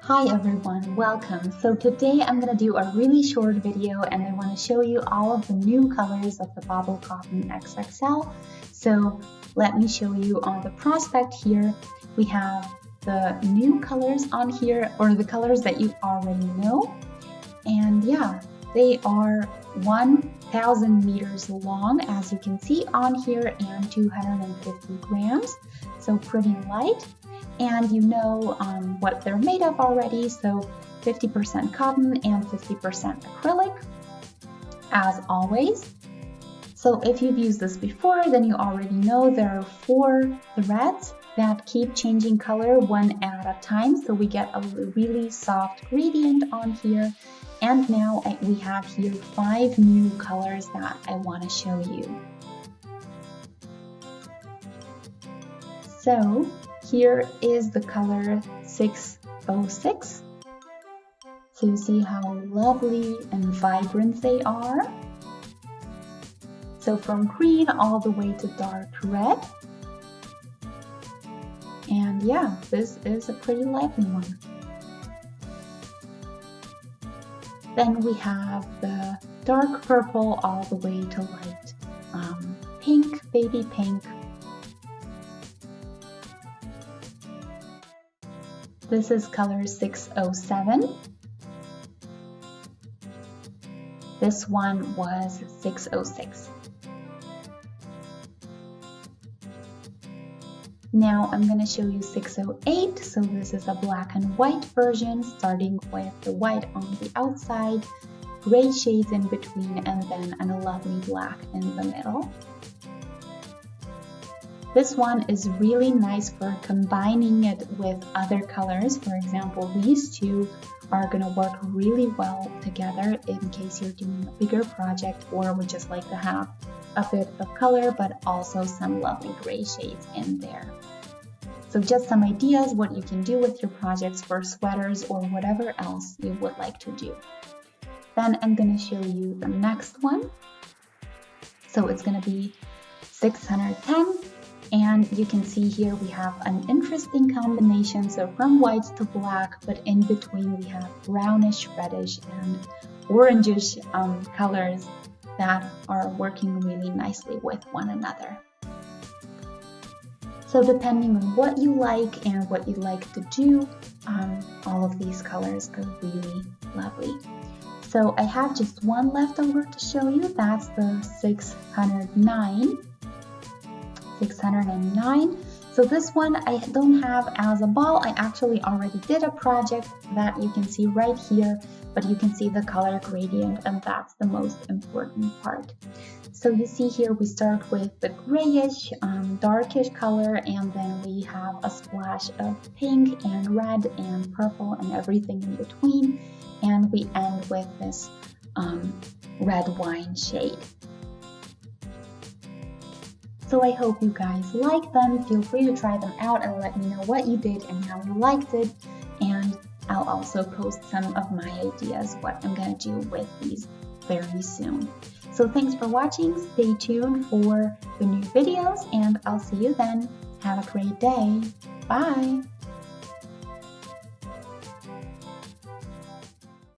Hi everyone, welcome. So today I'm going to do a really short video and I want to show you all of the new colors of the BOBBEL-COTTON XXL. So let me show you on the prospect here. We have the new colors on here, or the colors that you already know. And yeah, they are 1,000 meters long, as you can see on here, and 250 grams. So pretty light. And you know what they're made of already, so 50% cotton and 50% acrylic, as always. So if you've used this before, then you already know there are 4 threads that keep changing color one at a time, so we get a really soft gradient on here. And now we have here 5 new colors that I want to show you. So here is the color 606. So you see how lovely and vibrant they are. So from green all the way to dark red. And yeah, this is a pretty lively one. Then we have the dark purple all the way to light pink, baby pink. This is color 607. This one was 606. Now I'm going to show you 608. So this is a black and white version, starting with the white on the outside, gray shades in between, and then a lovely black in the middle. This one is really nice for combining it with other colors. For example, these two are going to work really well together in case you're doing a bigger project or would just like to have a bit of color, but also some lovely gray shades in there. So just some ideas what you can do with your projects for sweaters or whatever else you would like to do. Then I'm going to show you the next one. So it's going to be 610. And you can see here we have an interesting combination, so from white to black, but in between we have brownish, reddish, and orangish colors that are working really nicely with one another. So depending on what you like and what you like to do, all of these colors are really lovely. So I have just one left over to show you, that's the 609. So this one I don't have as a ball. I actually already did a project that you can see right here, but you can see the color gradient, and that's the most important part. So you see here we start with the grayish, darkish color, and then we have a splash of pink and red and purple and everything in between, and we end with this red wine shade. So I hope you guys like them. Feel free to try them out and let me know what you did and how you liked it. And I'll also post some of my ideas, what I'm going to do with these very soon. So thanks for watching. Stay tuned for the new videos and I'll see you then. Have a great day. Bye.